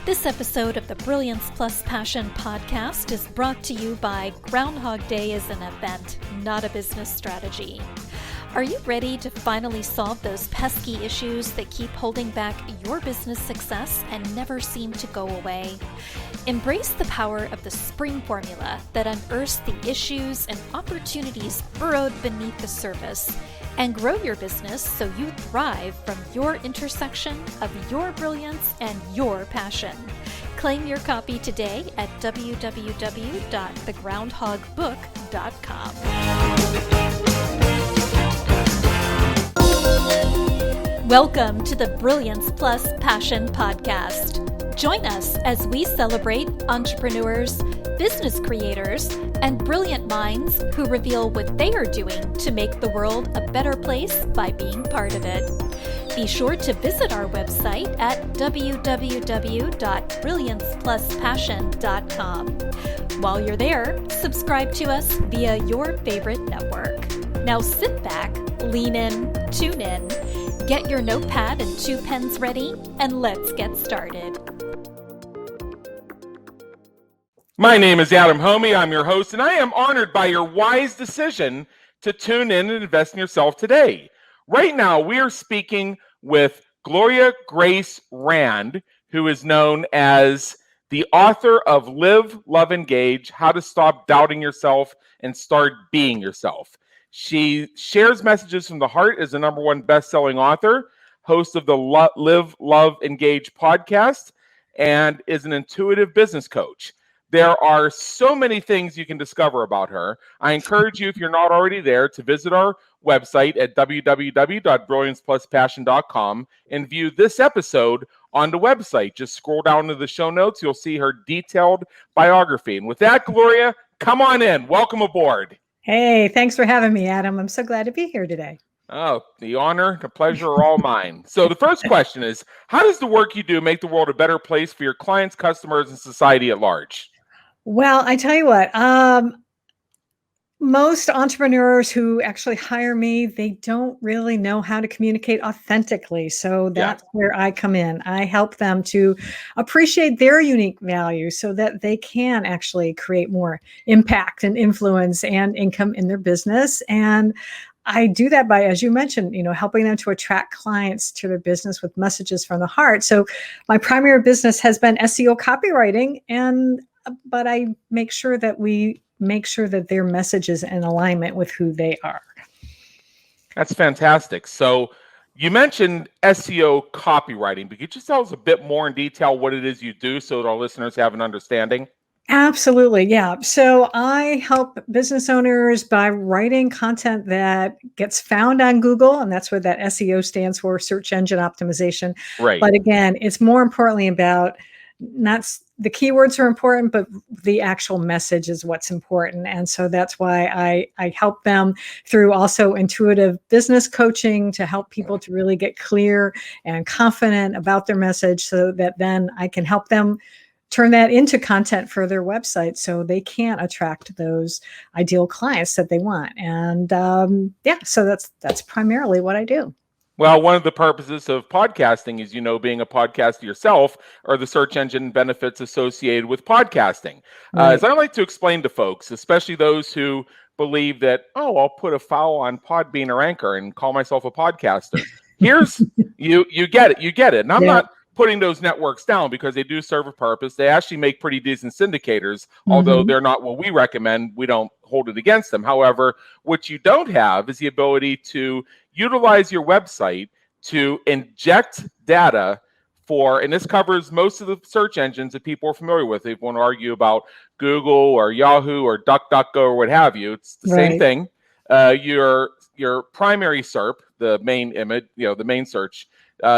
This episode of the Brilliance Plus Passion podcast is brought to you by Groundhog Day is an event, not a business strategy. Are you ready to finally solve those pesky issues that keep holding back your business success and never seem to go away? Embrace the power of the spring formula that unearths the issues and opportunities burrowed beneath the surface, and grow your business so you thrive from your intersection of your brilliance and your passion. Claim your copy today at www.thegroundhogbook.com. Welcome to the Brilliance Plus Passion podcast. Join us as we celebrate entrepreneurs, business creators, and brilliant minds who reveal what they are doing to make the world a better place by being part of it. Be sure to visit our website at www.brilliancepluspassion.com. While you're there, subscribe to us via your favorite network. Now sit back, lean in, tune in, get your notepad and 2 pens ready, and let's get started. My name is Adam Homey. I'm your host, and I am honored by your wise decision to tune in and invest in yourself today. Right now, we are speaking with Gloria Grace Rand, who is known as the author of Live, Love, Engage, How to Stop Doubting Yourself and Start Being Yourself. She shares messages from the heart as the #1 best-selling author, host of the Live, Love, Engage podcast, and is an intuitive business coach. There are so many things you can discover about her. I encourage you, if you're not already there, to visit our website at www.brilliancepluspassion.com and view this episode on the website. Just scroll down to the show notes. You'll see her detailed biography. And with that, Gloria, come on in. Welcome aboard. Hey, thanks for having me, Adam. I'm so glad to be here today. Oh, the honor, the pleasure are all mine. So the first question is, how does the work you do make the world a better place for your clients, customers, and society at large? Well, I tell you what, most entrepreneurs who actually hire me, they don't really know how to communicate authentically. So that's where I come in. I help them to appreciate their unique value so that they can actually create more impact and influence and income in their business. And I do that by, as you mentioned, helping them to attract clients to their business with messages from the heart. So my primary business has been SEO copywriting, but I make sure that their message is in alignment with who they are. That's fantastic. So you mentioned SEO copywriting, but could you just tell us a bit more in detail what it is you do so that our listeners have an understanding? Absolutely. Yeah. So I help business owners by writing content that gets found on Google. And that's what that SEO stands for, search engine optimization. Right. But again, it's more importantly about not the keywords are important, but the actual message is what's important. And so that's why I help them through also intuitive business coaching to help people to really get clear and confident about their message so that then I can help them turn that into content for their website so they can attract those ideal clients that they want. And so that's primarily what I do. Well, one of the purposes of podcasting is, being a podcaster yourself, are the search engine benefits associated with podcasting. Right. As I like to explain to folks, especially those who believe that, I'll put a file on Podbean or Anchor and call myself a podcaster. Here's, you get it. And I'm not putting those networks down because they do serve a purpose. They actually make pretty decent syndicators, although they're not what we recommend. We don't hold it against them. However, what you don't have is the ability to utilize your website to inject data for, and this covers most of the search engines that people are familiar with. If you want to argue about Google or Yahoo or DuckDuckGo or what have you, it's the same thing. Your primary SERP, the main image, the main search,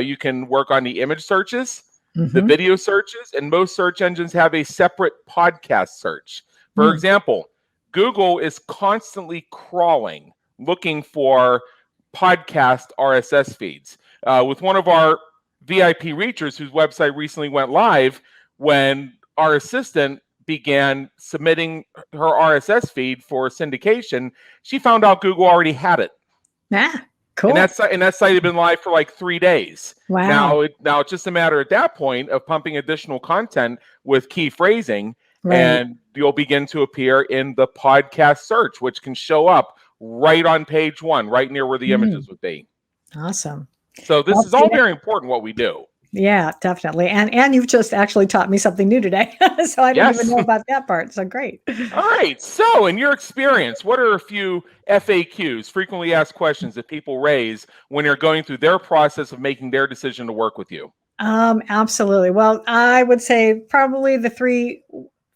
you can work on the image searches, the video searches, and most search engines have a separate podcast search. For example, Google is constantly crawling, looking for podcast RSS feeds. With one of our VIP reachers whose website recently went live, when our assistant began submitting her RSS feed for syndication, she found out Google already had it. Cool. And that site had been live for like 3 days. Wow. Now it's just a matter at that point of pumping additional content with key phrasing, Right. and you'll begin to appear in the podcast search, which can show up right on page 1, right near where the images would be. Awesome. So this is all very important what we do. Yeah, definitely. And you've just actually taught me something new today. So I didn't even know about that part. So great. All right. So in your experience, what are a few FAQs, frequently asked questions, that people raise when they're going through their process of making their decision to work with you? Absolutely. Well, I would say probably the three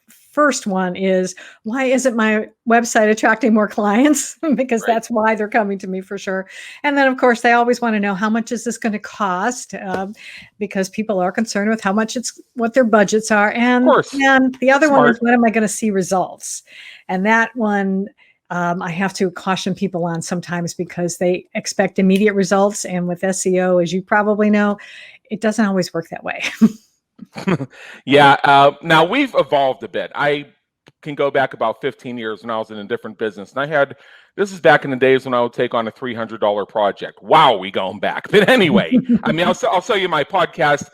first one is, why isn't my website attracting more clients? Because that's why they're coming to me for sure. And then of course they always want to know, how much is this going to cost? Because people are concerned with what their budgets are. And the other one is, when am I going to see results? And that one, I have to caution people on sometimes, because they expect immediate results. And with SEO, as you probably know, it doesn't always work that way. Now we've evolved a bit. I can go back about 15 years when I was in a different business, and this is back in the days when I would take on a $300 project. Wow, we going back. But anyway, I mean, I'll sell you my podcast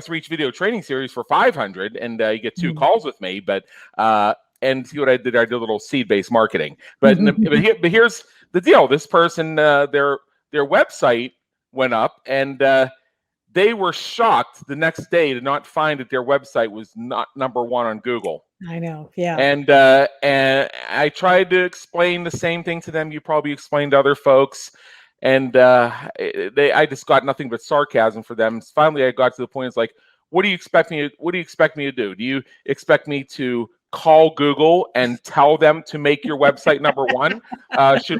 reach video training series for $500, and you get 2 calls with me. But and see what I did? I did a little seed-based marketing. But here's the deal. This person, their website went up, and they were shocked the next day to not find that their website was not number 1 on Google. I know, yeah. And I tried to explain the same thing to them you probably explained to other folks, and I just got nothing but sarcasm for them. Finally, I got to the point, it's like, what do you expect me to do? Do you expect me to call Google and tell them to make your website number 1? Should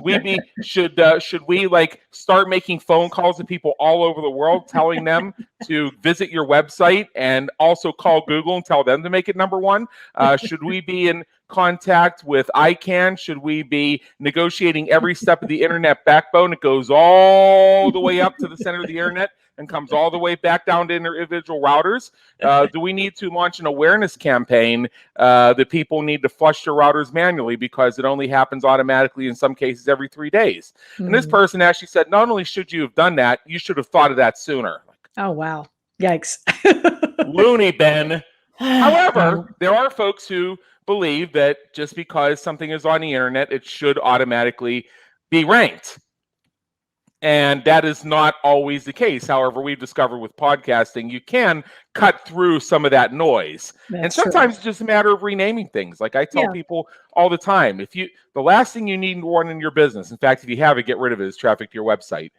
we like start making phone calls to people all over the world, telling them to visit your website and also call Google and tell them to make it number 1? Should we be in contact with ICANN? Should we be negotiating every step of the internet backbone? It goes all the way up to the center of the internet and comes all the way back down to individual routers. Do we need to launch an awareness campaign that people need to flush their routers manually, because it only happens automatically in some cases every 3 days? And this person actually said, not only should you have done that, you should have thought of that sooner. Oh, wow. Yikes. Loony bin. However, there are folks who believe that just because something is on the internet, it should automatically be ranked. And that is not always the case. However, we've discovered with podcasting, you can cut through some of that noise. And sometimes it's just a matter of renaming things. Like I tell people all the time, the last thing you need to run in your business, in fact, if you have it, get rid of it, is traffic to your website.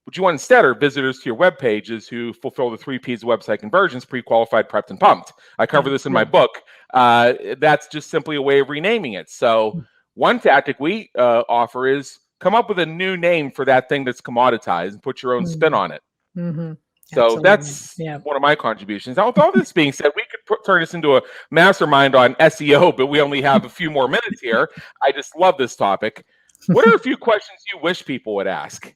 What you want instead are visitors to your web pages who fulfill the 3 P's of website conversions: pre-qualified, prepped, and pumped. I cover this in my book. That's just simply a way of renaming it. So one tactic we offer is come up with a new name for that thing that's commoditized and put your own spin on it. So that's one of my contributions. Now, with all this being said, we could turn this into a mastermind on SEO, but we only have a few more minutes here. I just love this topic. What are a few questions you wish people would ask?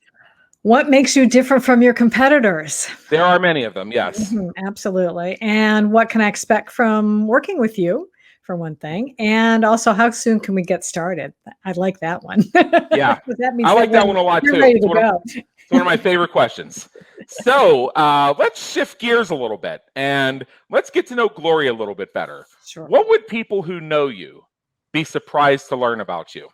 What makes you different from your competitors? There are many of them, yes. Absolutely. And what can I expect from working with you, for one thing? And also, how soon can we get started? I like that one. Yeah, that means I like that one a lot too. Ready to go. It's one of my favorite questions. So let's shift gears a little bit and let's get to know Gloria a little bit better. Sure. What would people who know you be surprised to learn about you?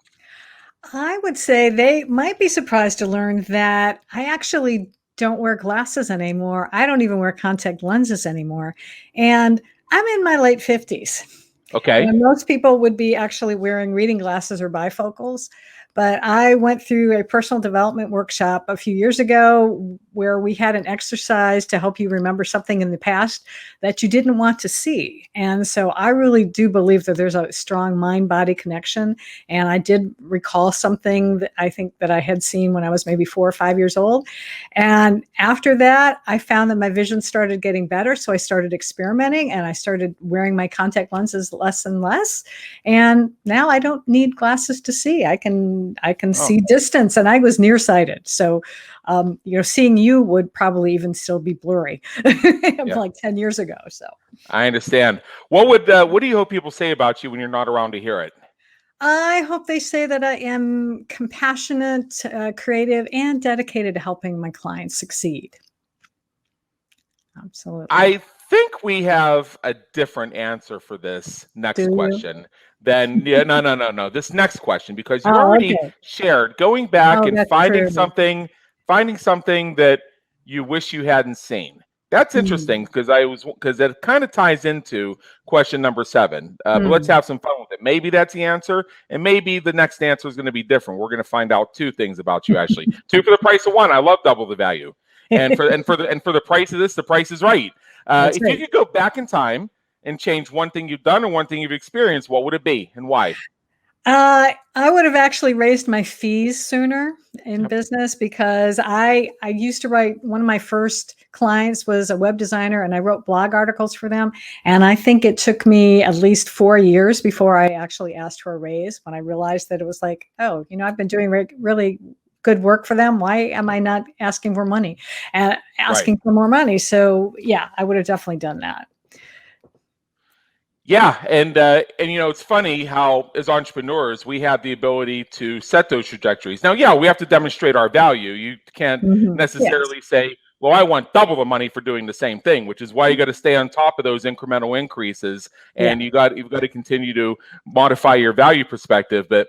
I would say they might be surprised to learn that I actually don't wear glasses anymore. I don't even wear contact lenses anymore. And I'm in my late 50s. Okay. And most people would be actually wearing reading glasses or bifocals. But I went through a personal development workshop a few years ago where we had an exercise to help you remember something in the past that you didn't want to see. And so I really do believe that there's a strong mind-body connection. And I did recall something that I think that I had seen when I was maybe 4 or 5 years old. And after that, I found that my vision started getting better. So I started experimenting and I started wearing my contact lenses less and less. And now I don't need glasses to see. I can see distance, and I was nearsighted. So, seeing you would probably even still be blurry like 10 years ago. So I understand. What do you hope people say about you when you're not around to hear it? I hope they say that I am compassionate, creative, and dedicated to helping my clients succeed. Absolutely. I think we have a different answer for this next question than no. This next question, because you already shared going back and finding something that you wish you hadn't seen. That's interesting because it kind of ties into question number 7. But let's have some fun with it. Maybe that's the answer, and maybe the next answer is going to be different. We're going to find out 2 things about you, actually. 2 for the price of 1. I love double the value. And for the price of this, the price is right. If you could go back in time and change one thing you've done or one thing you've experienced, what would it be and why? I would have actually raised my fees sooner in business, because I used to write, one of my first clients was a web designer, and I wrote blog articles for them. And I think it took me at least 4 years before I actually asked for a raise, when I realized that it was like, oh, I've been doing really good work for them. Why am I not asking for money and asking for more money? So yeah, I would have definitely done that. Yeah, and it's funny how as entrepreneurs we have the ability to set those trajectories. Now, yeah, we have to demonstrate our value. You can't necessarily say, well, I want double the money for doing the same thing, which is why you got to stay on top of those incremental increases, and you've got to continue to modify your value perspective. But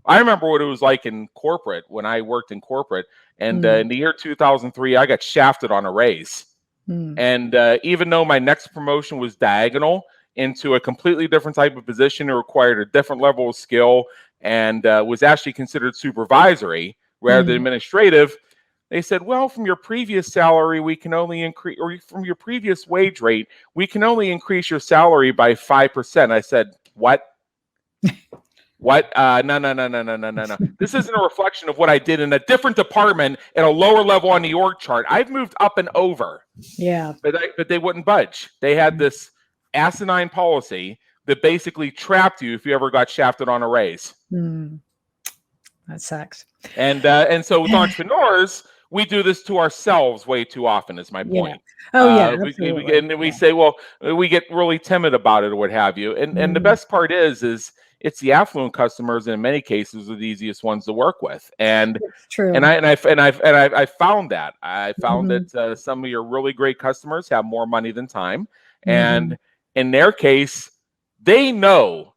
I remember what it was like in corporate when I worked in corporate, and in the year 2003, I got shafted on a raise. And even though my next promotion was diagonal into a completely different type of position, it required a different level of skill, and was actually considered supervisory rather than administrative, they said, well, from your previous salary, we can only increase, or from your previous wage rate, we can only increase your salary by 5%. I said, what? What? No. This isn't a reflection of what I did in a different department at a lower level on the org chart. I've moved up and over. Yeah. But they wouldn't budge. They had this asinine policy that basically trapped you if you ever got shafted on a raise. That sucks. And so with entrepreneurs, we do this to ourselves way too often, is my point. We say, well, we get really timid about it or what have you. And the best part is it's the affluent customers, and in many cases are the easiest ones to work with. And it's true. And I found that. I found that some of your really great customers have more money than time. And in their case, they know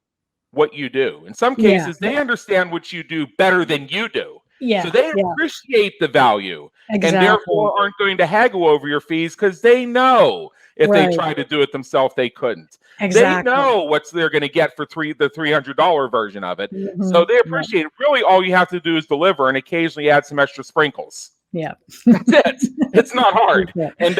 what you do. In some cases, they understand what you do better than you do. So they appreciate the value and therefore aren't going to haggle over your fees, because they know if they tried to do it themselves, they couldn't. They know what they're going to get for the $300 version of it. So they appreciate it. Really, all you have to do is deliver and occasionally add some extra sprinkles. Yeah, that's it. It's not hard. And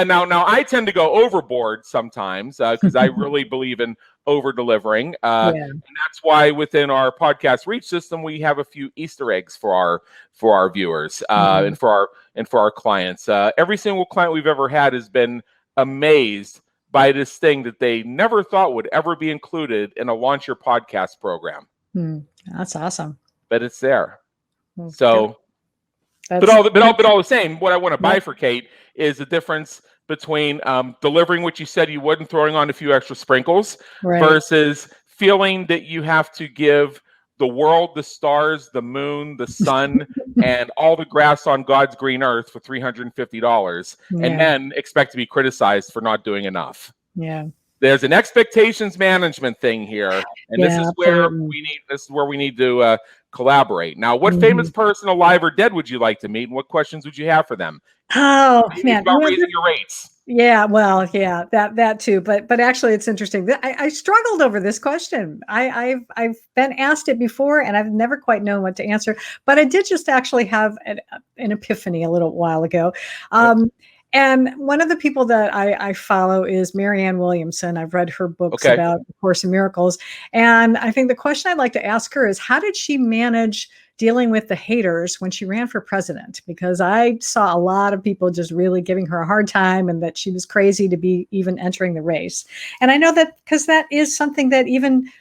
now I tend to go overboard sometimes because I really believe in over delivering. And that's why within our podcast reach system we have a few Easter eggs for our viewers and for our clients. Every single client we've ever had has been amazed by this thing that they never thought would ever be included in a Launch Your Podcast program. That's awesome. But it's there. So. But all the same, what I want to bifurcate is the difference between delivering what you said you would and throwing on a few extra sprinkles versus feeling that you have to give the world, the stars, the moon, the sun, and all the grass on God's green earth for $350 and then expect to be criticized for not doing enough. Yeah. There's an expectations management thing here, and this is where we need to collaborate. Now, what famous person, alive or dead, would you like to meet, and what questions would you have for them? Oh, man, about raising your rates. Yeah, well, yeah, that too. But actually, it's interesting. I struggled over this question. I've been asked it before, and I've never quite known what to answer. But I did just actually have an epiphany a little while ago. And one of the people that I follow is Marianne Williamson. I've read her books about A Course in Miracles. And I think the question I'd like to ask her is, how did she manage dealing with the haters when she ran for president? Because I saw a lot of people just really giving her a hard time, and that she was crazy to be even entering the race. And I know that because that is something that even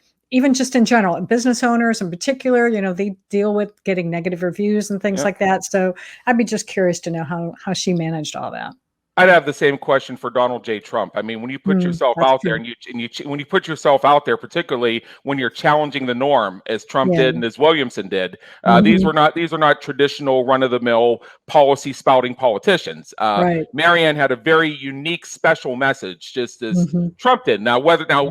just in general, business owners in particular, they deal with getting negative reviews and things like that. So I'd be just curious to know how she managed all that. I'd have the same question for Donald J. Trump. I mean, when you put yourself out there, when you put yourself out there, particularly when you're challenging the norm, as Trump did and as Williamson did, these are not traditional run-of-the-mill policy spouting politicians. Marianne had a very unique, special message, just as Trump did. Now,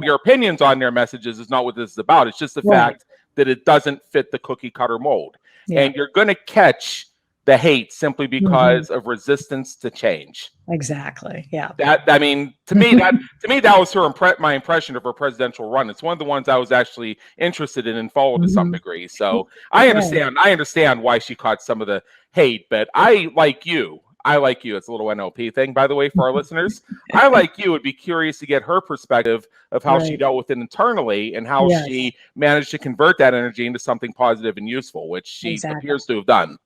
your opinions on their messages is not what this is about. It's just the fact that it doesn't fit the cookie cutter mold, and you're going to catch the hate simply because of resistance to change. Exactly. Yeah. To me, that was my impression of her presidential run. It's one of the ones I was actually interested in and followed to some degree. So I understand why she caught some of the hate, but I like you. It's a little NLP thing, by the way, for our listeners. I, like you, would be curious to get her perspective of how she dealt with it internally and how she managed to convert that energy into something positive and useful, which she appears to have done.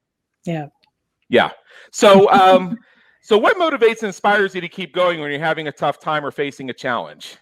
Yeah. So, so what motivates and inspires you to keep going when you're having a tough time or facing a challenge?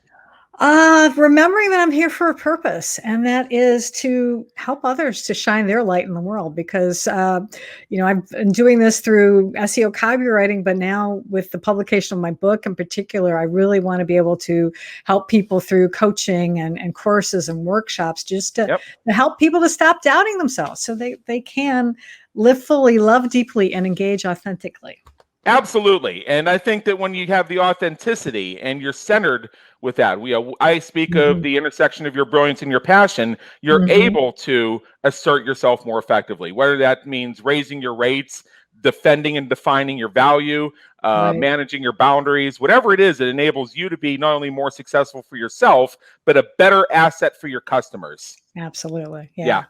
Remembering that I'm here for a purpose, and that is to help others to shine their light in the world. Because, I've been doing this through SEO copywriting, but now with the publication of my book in particular, I really want to be able to help people through coaching and courses and workshops, just to help people to stop doubting themselves so they can live fully, love deeply, and engage authentically. Absolutely. And I think that when you have the authenticity and you're centered with that, I speak of the intersection of your brilliance and your passion, you're able to assert yourself more effectively, whether that means raising your rates, defending and defining your value, managing your boundaries, whatever it is, it enables you to be not only more successful for yourself, but a better asset for your customers. Absolutely. Yeah.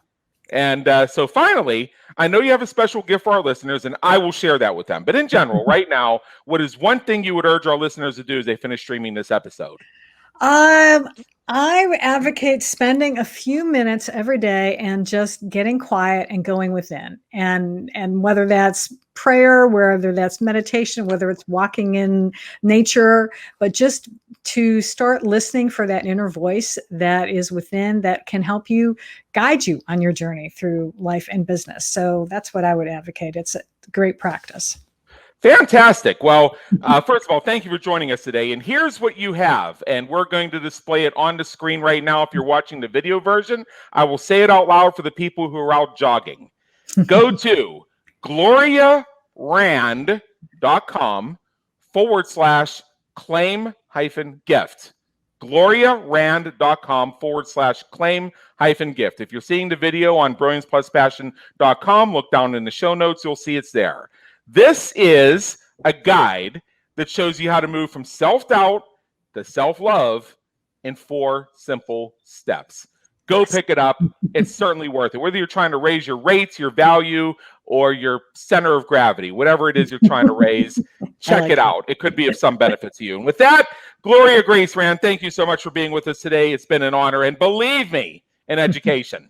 And so finally, I know you have a special gift for our listeners, and I will share that with them. But in general, right now, what is one thing you would urge our listeners to do as they finish streaming this episode? I advocate spending a few minutes every day and just getting quiet and going within. And whether that's prayer, whether that's meditation, whether it's walking in nature, but just to start listening for that inner voice that is within that can help you guide you on your journey through life and business. So that's what I would advocate. It's a great practice. Fantastic. Well, first of all, thank you for joining us today. And here's what you have. And we're going to display it on the screen right now. If you're watching the video version, I will say it out loud for the people who are out jogging. Go to gloriarand.com/claim-gift. gloriarand.com/claim-gift. If you're seeing the video on brilliancepluspassion.com, look down in the show notes. You'll see it's there. This is a guide that shows you how to move from self-doubt to self-love in 4 simple steps. Go pick it up. It's certainly worth it. Whether you're trying to raise your rates, your value, or your center of gravity, whatever it is you're trying to raise, check it out. It could be of some benefit to you. And with that, Gloria Grace Rand, thank you so much for being with us today. It's been an honor. And believe me, an education.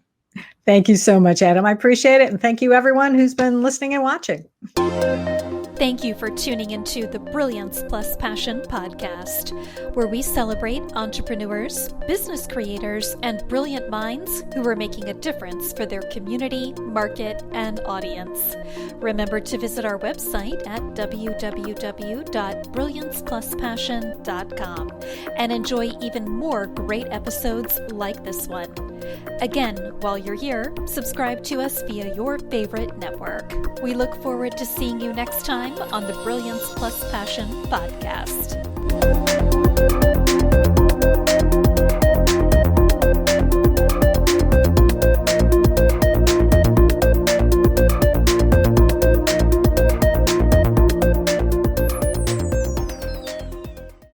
Thank you so much, Adam. I appreciate it. And thank you, everyone who's been listening and watching. Thank you for tuning into the Brilliance Plus Passion podcast, where we celebrate entrepreneurs, business creators, and brilliant minds who are making a difference for their community, market, and audience. Remember to visit our website at www.brilliancepluspassion.com and enjoy even more great episodes like this one. Again, while you're here, subscribe to us via your favorite network. We look forward to seeing you next time on the Brilliance Plus Passion podcast.